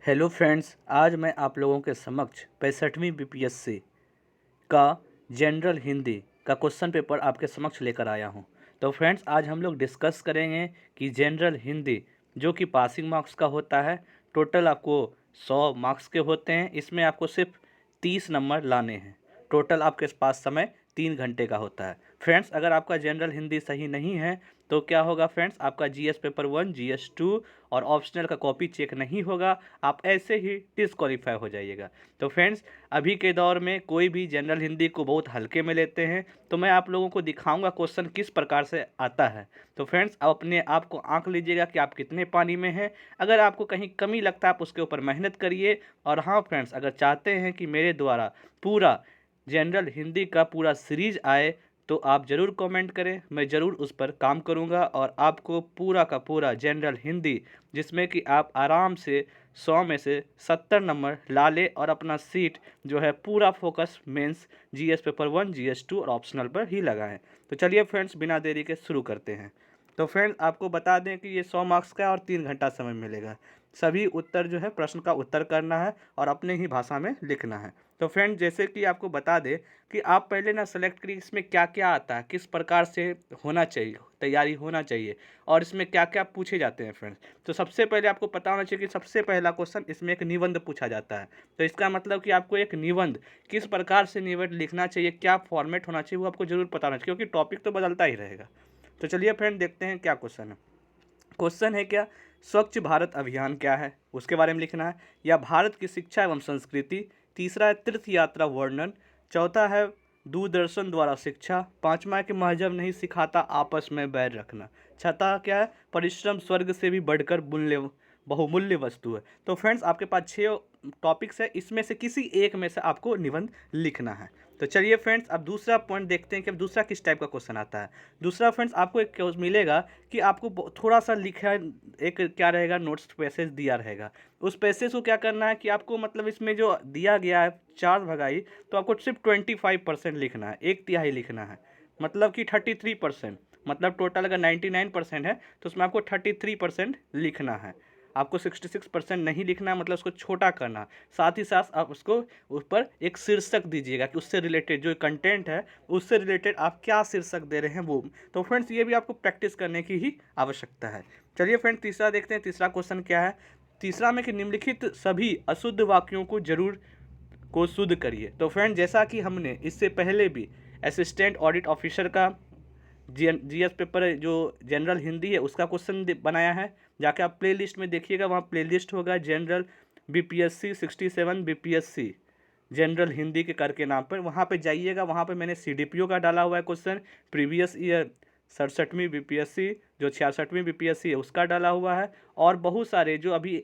Hello friends, आज मैं आप लोगों के समक्ष 65वीं बीपीएससी का जनरल हिंदी का क्वेश्चन पेपर आपके समक्ष लेकर आया हूं। तो फ्रेंड्स, आज हम लोग डिस्कस करेंगे कि जनरल हिंदी जो कि पासिंग मार्क्स का होता है, टोटल आपको 100 मार्क्स के होते हैं। इसमें आपको सिर्फ 30 नंबर लाने हैं। टोटल आपके पास समय 3 घंटे का होता है। फ्रेंड्स, अगर आपका जनरल हिंदी सही नहीं है तो क्या होगा फ्रेंड्स, आपका जीएस पेपर 1, जीएस 2 और ऑप्शनल का कॉपी चेक नहीं होगा, आप ऐसे ही डिस्क्वालीफाई हो जाइएगा। तो फ्रेंड्स, अभी के दौर में कोई भी जनरल हिंदी को बहुत हल्के में लेते हैं, तो मैं आप लोगों को दिखाऊंगा क्वेश्चन किस प्रकार से आता है। तो फ्रेंड्स, आप अपने आप को आंक लीजिएगा कि आप कितने पानी में हैं। अगर आपको कहीं कमी लगता है, आप उसके ऊपर मेहनत करिए। और हाँ फ्रेंड्स, अगर चाहते हैं कि मेरे द्वारा पूरा जनरल हिंदी का पूरा सीरीज आए तो आप ज़रूर कमेंट करें, मैं ज़रूर उस पर काम करूंगा और आपको पूरा का पूरा जनरल हिंदी, जिसमें कि आप आराम से 100 में से 70 नंबर ला ले और अपना सीट जो है पूरा focus mains GS paper 1, GS 2 और ऑप्शनल पर ही लगाएं। तो चलिए फ्रेंड्स, बिना देरी के शुरू करते हैं। तो फ्रेंड्स, आपको बता दें कि ये 100 मार्क्स का है और 3 घंटा समय मिलेगा। सभी उत्तर जो है प्रश्न का उत्तर करना है और अपने ही भाषा में लिखना है। तो फ्रेंड, जैसे कि आपको बता दें कि आप पहले ना सेलेक्ट करिए इसमें क्या क्या आता है, किस प्रकार से होना चाहिए, तैयारी होना चाहिए और इसमें क्या क्या पूछे जाते हैं फ्रेंड्स। तो सबसे पहले आपको पता होना चाहिए कि सबसे पहला क्वेश्चन इसमें एक निबंध पूछा जाता है। तो इसका मतलब कि आपको एक निबंध, किस प्रकार से निबंध लिखना चाहिए, क्या फॉर्मेट होना चाहिए, वो आपको जरूर पता होना चाहिए, क्योंकि टॉपिक तो बदलता ही रहेगा। तो चलिए फ्रेंड, देखते हैं क्या क्वेश्चन है। क्वेश्चन है क्या, स्वच्छ भारत अभियान क्या है, उसके बारे में लिखना है। या भारत की शिक्षा एवं संस्कृति। तीसरा है तीर्थ यात्रा वर्णन। चौथा है दूरदर्शन द्वारा शिक्षा। पांचवा है कि मजहब नहीं सिखाता आपस में बैर रखना। छठा क्या है, परिश्रम स्वर्ग से भी बढ़कर मूल्य बहुमूल्य वस्तु है। तो फ्रेंड्स, आपके पास 6 टॉपिक्स है, इसमें से किसी एक में से आपको निबंध लिखना है। तो चलिए फ्रेंड्स, अब दूसरा पॉइंट देखते हैं कि अब दूसरा किस टाइप का क्वेश्चन आता है। दूसरा फ्रेंड्स, आपको एक मिलेगा कि आपको थोड़ा सा लिखा, एक क्या रहेगा, नोट्स पैसेज दिया रहेगा। उस पैसेज को क्या करना है कि आपको मतलब इसमें जो दिया गया है 4 भगाई, तो आपको सिर्फ 25% लिखना है, 1/3 लिखना है। मतलब कि 33%, मतलब टोटल अगर 99% है तो उसमें आपको 33% लिखना है। आपको 66% नहीं लिखना है, मतलब उसको छोटा करना। साथ ही साथ आप उसको उस पर एक शीर्षक दीजिएगा कि उससे रिलेटेड जो कंटेंट है उससे रिलेटेड आप क्या शीर्षक दे रहे हैं वो। तो फ्रेंड्स, ये भी आपको प्रैक्टिस करने की ही आवश्यकता है। चलिए फ्रेंड, तीसरा देखते हैं। तीसरा क्वेश्चन क्या है। तीसरा में कि निम्नलिखित सभी अशुद्ध वाक्यों को जरूर को शुद्ध करिए। तो फ्रेंड, जैसा कि हमने इससे पहले भी असिस्टेंट ऑडिट ऑफिसर का जीएस पेपर जो जनरल हिंदी है उसका क्वेश्चन बनाया है, जाके आप प्ले लिस्ट में देखिएगा, वहाँ प्ले लिस्ट होगा general BPSC 67 BPSC general Hindi के करके नाम पर, वहाँ पे जाइएगा। वहाँ पे मैंने सीडीपीओ का डाला हुआ है क्वेश्चन, प्रीवियस ईयर 67वीं बीपीएससी जो 66वीं बीपीएससी है उसका डाला हुआ है, और बहुत सारे जो अभी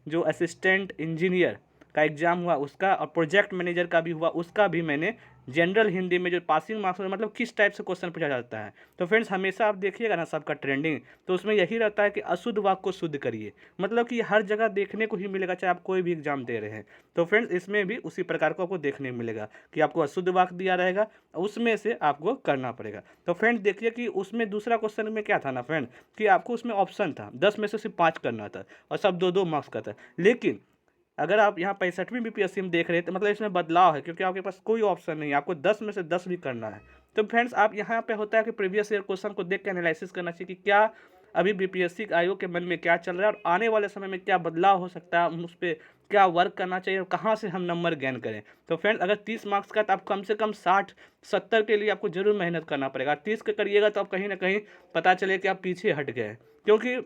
जो असिस्टेंट इंजीनियर का एग्ज़ाम हुआ उसका और प्रोजेक्ट मैनेजर का भी हुआ उसका भी मैंने जनरल हिंदी में जो पासिंग मार्क्स मतलब किस टाइप से क्वेश्चन पूछा जाता है। तो फ्रेंड्स, हमेशा आप देखिएगा ना सबका ट्रेंडिंग, तो उसमें यही रहता है कि अशुद्ध वाक्य को शुद्ध करिए। मतलब कि हर जगह देखने को ही मिलेगा, चाहे आप कोई भी एग्जाम दे रहे हैं। तो फ्रेंड्स, इसमें भी उसी प्रकार को आपको देखने को मिलेगा कि आपको अशुद्ध वाक्य दिया रहेगा, उसमें से आपको करना पड़ेगा। तो फ्रेंड्स, देखिए कि उसमें दूसरा क्वेश्चन में क्या था ना फ्रेंड, कि आपको उसमें ऑप्शन था 10 में से सिर्फ 5 करना था और सब 2-2 मार्क्स का था। लेकिन अगर आप यहाँ 65वीं बीपीएससी में देख रहे हैं तो मतलब इसमें बदलाव है, क्योंकि आपके पास कोई ऑप्शन नहीं है, आपको 10 में से 10 भी करना है। तो फ्रेंड्स, आप यहाँ पे होता है कि प्रीवियस ईयर क्वेश्चन को देख के एनालिसिस करना चाहिए कि क्या अभी बीपीएससी आयोग के मन में क्या चल रहा है और आने वाले समय में क्या बदलाव हो सकता है, हम उस पर क्या वर्क करना चाहिए और कहाँ से हम नंबर गेन करें। तो फ्रेंड्स, अगर 30 मार्क्स का तो आप कम से कम 60-70 के लिए आपको जरूर मेहनत करना पड़ेगा। 30 का करिएगा तो आप कहीं ना कहीं पता चले कि आप पीछे हट गए, क्योंकि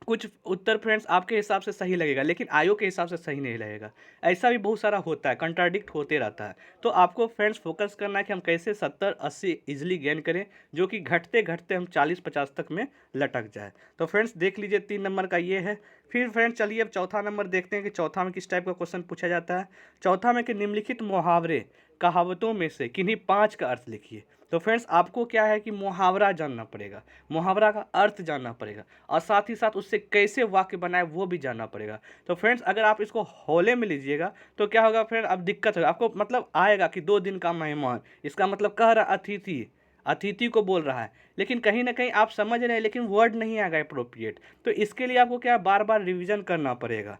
कुछ उत्तर फ्रेंड्स आपके हिसाब से सही लगेगा लेकिन आयोग के हिसाब से सही नहीं लगेगा। ऐसा भी बहुत सारा होता है, कंट्राडिक्ट होते रहता है। तो आपको फ्रेंड्स फोकस करना है कि हम कैसे 70-80 इजीली गेन करें, जो कि घटते घटते हम 40-50 तक में लटक जाए। तो फ्रेंड्स, देख लीजिए 3 नंबर का ये है। फिर फ्रेंड्स, चलिए अब चौथा नंबर देखते हैं कि चौथा में किस टाइप का क्वेश्चन पूछा जाता है। चौथा में कि निम्नलिखित मुहावरे कहावतों में से किन्हीं 5 का अर्थ लिखिए। तो फ्रेंड्स, आपको क्या है कि मुहावरा जानना पड़ेगा, मुहावरा का अर्थ जानना पड़ेगा और साथ ही साथ उससे कैसे वाक्य बनाए वो भी जानना पड़ेगा। तो फ्रेंड्स, अगर आप इसको हौले में लीजिएगा तो क्या होगा फ्रेंड, अब दिक्कत होगा आपको, मतलब आएगा कि 2 दिन का मेहमान, इसका मतलब कह रहा अतिथि, अतिथि को बोल रहा है, लेकिन कहीं ना कहीं आप समझ रहे हैं लेकिन वर्ड नहीं आएगा अप्रोप्रिएट। तो इसके लिए आपको क्या बार बार रिविजन करना पड़ेगा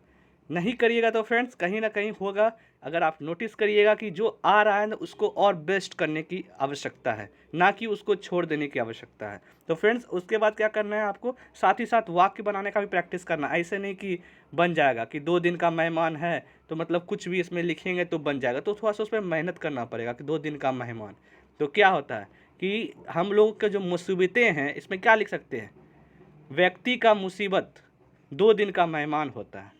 नहीं करिएगा तो फ्रेंड्स कहीं ना कहीं होगा। अगर आप नोटिस करिएगा कि जो आ रहा है ना उसको और बेस्ट करने की आवश्यकता है, ना कि उसको छोड़ देने की आवश्यकता है। तो फ्रेंड्स उसके बाद क्या करना है आपको, साथ ही साथ वाक्य बनाने का भी प्रैक्टिस करना। ऐसे नहीं कि बन जाएगा कि 2 दिन का मेहमान है तो मतलब कुछ भी इसमें लिखेंगे तो बन जाएगा, तो थोड़ा सा उस पर मेहनत करना पड़ेगा कि 2 दिन का मेहमान। तो क्या होता है कि हम लोग के जो मुसीबतें हैं इसमें क्या लिख सकते हैं, व्यक्ति का मुसीबत 2 दिन का मेहमान होता है।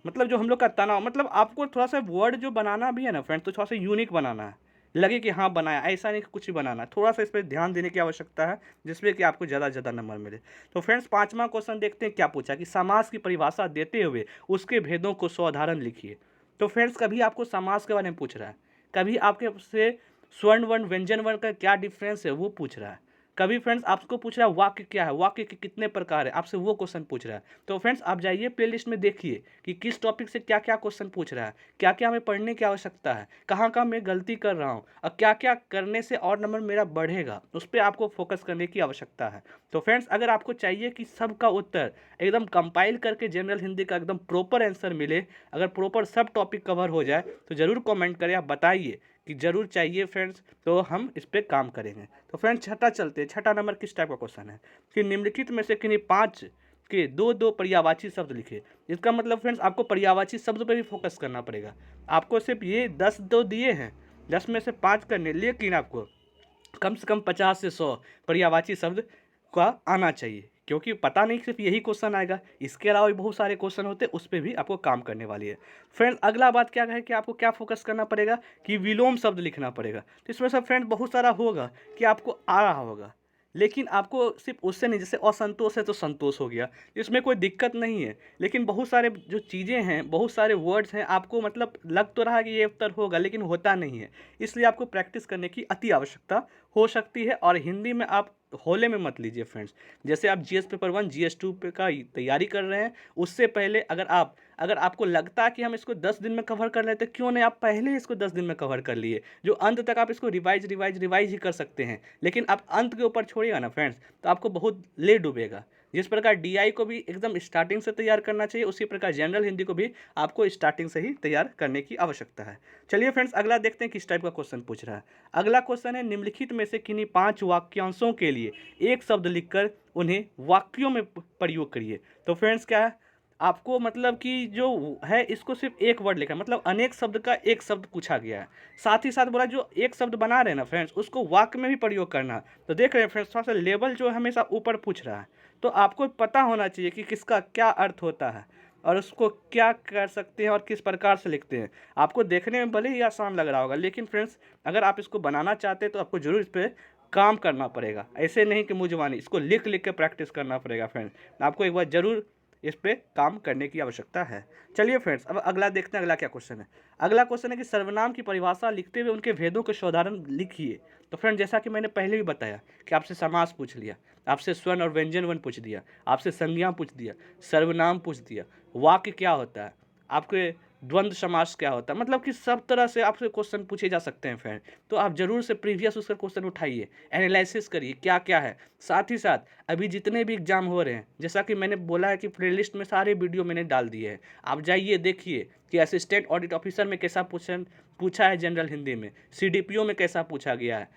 मतलब जो हम लोग का तनाव, मतलब आपको थोड़ा सा वर्ड जो बनाना भी है ना फ्रेंड, तो थोड़ा सा यूनिक बनाना है, लगे कि हाँ बनाया, ऐसा नहीं कि कुछ ही बनाना है। थोड़ा सा इस पर ध्यान देने की आवश्यकता है जिसमें कि आपको ज़्यादा से ज़्यादा नंबर मिले। तो फ्रेंड्स 5वां क्वेश्चन देखते हैं क्या पूछा कि समास की परिभाषा देते हुए उसके भेदों को साधारण लिखिए। तो फ्रेंड्स कभी आपको समास के बारे में पूछ रहा है, कभी आपके से स्वर्ण वर्ण व्यंजन वर्ण का क्या डिफरेंस है वो पूछ रहा है, कभी फ्रेंड्स आपको पूछ रहा है वाक्य क्या है, वाक्य के कितने प्रकार है, आपसे वो क्वेश्चन पूछ रहा है। तो फ्रेंड्स आप जाइए प्लेलिस्ट में देखिए कि किस टॉपिक से क्या क्या क्वेश्चन पूछ रहा है, क्या क्या हमें पढ़ने की आवश्यकता है, कहाँ कहाँ मैं गलती कर रहा हूँ और क्या क्या करने से और नंबर मेरा बढ़ेगा, उस पर आपको फोकस करने की आवश्यकता है। तो फ्रेंड्स अगर आपको चाहिए कि सबका उत्तर एकदम कंपाइल करके जनरल हिंदी का एकदम प्रॉपर आंसर मिले, अगर प्रॉपर सब टॉपिक कवर हो जाए तो ज़रूर कमेंट करें, आप बताइए कि ज़रूर चाहिए फ्रेंड्स, तो हम इस पर काम करेंगे। तो फ्रेंड्स छठा चलते हैं, छठा नंबर किस टाइप का क्वेश्चन है कि निम्नलिखित में से किन्हीं 5 के 2-2 पर्यायवाची शब्द लिखे। इसका मतलब फ्रेंड्स आपको पर्यायवाची शब्द पर भी फोकस करना पड़ेगा। आपको सिर्फ ये 10 दो दिए हैं, 10 में से 5 करने, लेकिन आपको कम से कम 50 से 100 पर्यायवाची शब्द का आना चाहिए, क्योंकि पता नहीं सिर्फ यही क्वेश्चन आएगा, इसके अलावा भी बहुत सारे क्वेश्चन होते हैं, उस पर भी आपको काम करने वाली है। फ्रेंड अगला बात क्या है कि आपको क्या फोकस करना पड़ेगा कि विलोम शब्द लिखना पड़ेगा। तो इसमें सब फ्रेंड बहुत सारा होगा कि आपको आ रहा होगा, लेकिन आपको सिर्फ उससे नहीं, जैसे असंतोष है तो संतोष हो गया, इसमें कोई दिक्कत नहीं है। लेकिन बहुत सारे जो चीज़ें हैं, बहुत सारे वर्ड्स हैं, आपको मतलब लग तो रहा है कि ये उत्तर होगा लेकिन होता नहीं है, इसलिए आपको प्रैक्टिस करने की अति आवश्यकता हो सकती है। और हिंदी में आप हौले में मत लीजिए फ्रेंड्स। जैसे आप जीएस पेपर 1 जीएस 2 पे का तैयारी कर रहे हैं, उससे पहले अगर आपको लगता है कि हम इसको 10 दिन में कवर कर लेते, क्यों नहीं आप पहले इसको 10 दिन में कवर कर लिए, जो अंत तक आप इसको रिवाइज ही कर सकते हैं। लेकिन आप अंत के ऊपर छोड़िएगा ना फ्रेंड्स तो आपको बहुत ले डूबेगा। जिस प्रकार डीआई को भी एकदम स्टार्टिंग से तैयार करना चाहिए, उसी प्रकार जनरल हिंदी को भी आपको स्टार्टिंग से ही तैयार करने की आवश्यकता है। चलिए फ्रेंड्स अगला देखते हैं किस टाइप का क्वेश्चन पूछ रहा है। अगला क्वेश्चन है निम्नलिखित में से किन्हीं 5 वाक्यांशों के लिए एक शब्द लिखकर उन्हें वाक्यों में प्रयोग करिए। तो फ्रेंड्स क्या है, आपको मतलब कि जो है इसको सिर्फ एक वर्ड लिखा है, मतलब अनेक शब्द का एक शब्द पूछा गया है। साथ ही साथ बोला जो एक शब्द बना रहे हैं ना फ्रेंड्स उसको वाक्य में भी प्रयोग करना है। तो देख रहे हैं फ्रेंड्स थोड़ा सा लेवल जो है हमेशा ऊपर पूछ रहा है, तो आपको पता होना चाहिए कि किसका क्या अर्थ होता है और उसको क्या कर सकते हैं और किस प्रकार से लिखते हैं। आपको देखने में भले ही आसान लग रहा होगा, लेकिन फ्रेंड्स अगर आप इसको बनाना चाहते हैं तो आपको जरूर इस पर काम करना पड़ेगा। ऐसे नहीं कि मुँह जुबानी, इसको लिख लिख के प्रैक्टिस करना पड़ेगा फ्रेंड्स। आपको एक बार जरूर इस पे काम करने की आवश्यकता है। चलिए फ्रेंड्स अब अगला देखते हैं, अगला क्या क्वेश्चन है। अगला क्वेश्चन है कि सर्वनाम की परिभाषा लिखते हुए उनके भेदों के साधारण लिखिए। तो फ्रेंड जैसा कि मैंने पहले भी बताया कि आपसे समास पूछ लिया, आपसे स्वर्ण और व्यंजन वर्ण पूछ दिया, आपसे संज्ञा पूछ दिया, सर्वनाम पूछ दिया, वाक्य क्या होता है, आपके द्वंद्व समास क्या होता है, मतलब कि सब तरह से आपसे क्वेश्चन पूछे जा सकते हैं फ्रेंड। तो आप जरूर से प्रीवियस उसका क्वेश्चन उठाइए, एनालिसिस करिए क्या क्या है। साथ ही साथ अभी जितने भी एग्जाम हो रहे हैं, जैसा कि मैंने बोला है कि प्लेलिस्ट में सारे वीडियो मैंने डाल दिए हैं, आप जाइए देखिए कि असिस्टेंट ऑडिट ऑफिसर में कैसा पूछा है जनरल हिंदी में, सीडीपीओ में कैसा पूछा गया है,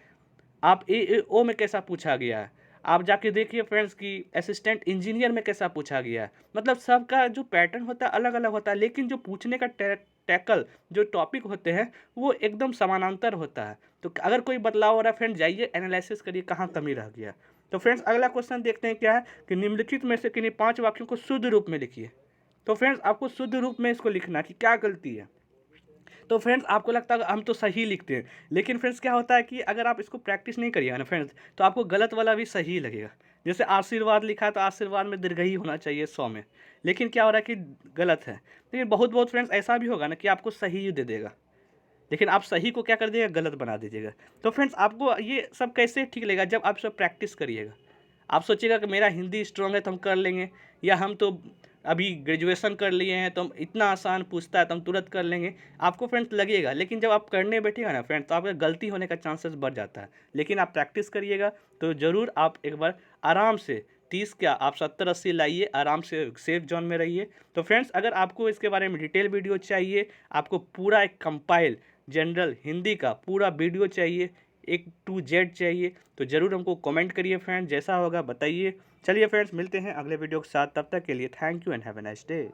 आप एएओ में कैसा पूछा गया है, आप जाके देखिए फ्रेंड्स कि असिस्टेंट इंजीनियर में कैसा पूछा गया है। मतलब सबका जो पैटर्न होता है अलग अलग होता है, लेकिन जो पूछने का टैकल जो टॉपिक होते हैं वो एकदम समानांतर होता है। तो अगर कोई बदलाव हो रहा है फ्रेंड जाइए एनालिसिस करिए कहाँ कमी रह गया। तो फ्रेंड्स अगला क्वेश्चन देखते हैं क्या है कि निम्नलिखित में से किन्हीं 5 वाक्यों को शुद्ध रूप में लिखिए। तो फ्रेंड्स आपको शुद्ध रूप में इसको लिखना कि क्या गलती है। तो फ्रेंड्स आपको लगता है हम तो सही लिखते हैं, लेकिन फ्रेंड्स क्या होता है कि अगर आप इसको प्रैक्टिस नहीं करिएगा ना फ्रेंड्स तो आपको गलत वाला भी सही लगेगा। जैसे आशीर्वाद लिखा है तो आशीर्वाद में दीर्घई होना चाहिए 100 में, लेकिन क्या हो रहा है कि गलत है। लेकिन बहुत बहुत फ्रेंड्स ऐसा भी होगा ना कि आपको सही ही दे देगा, लेकिन आप सही को क्या कर दीजिएगा, गलत बना दीजिएगा। तो फ्रेंड्स आपको ये सब कैसे ठीक लगेगा, जब आप सब प्रैक्टिस करिएगा। आप सोचिएगा कि मेरा हिंदी स्ट्रांग है तो हम कर लेंगे, या हम तो अभी ग्रेजुएशन कर लिए हैं तो हम इतना आसान पूछता है तो हम तुरंत कर लेंगे, आपको फ्रेंड्स लगेगा। लेकिन जब आप करने बैठेगा ना फ्रेंड्स तो आपका गलती होने का चांसेस बढ़ जाता है। लेकिन आप प्रैक्टिस करिएगा तो ज़रूर आप एक बार आराम से 30 क्या आप 70-80 लाइए, आराम से सेफ जोन में रहिए। तो फ्रेंड्स, अगर आपको इसके बारे में डिटेल वीडियो चाहिए, आपको पूरा एक कंपाइल जनरल हिंदी का पूरा वीडियो चाहिए, एक टू जेड चाहिए, तो ज़रूर हमको कमेंट करिए फ्रेंड्स, जैसा होगा बताइए। चलिए फ्रेंड्स, मिलते हैं अगले वीडियो के साथ, तब तक के लिए thank you and have a nice day.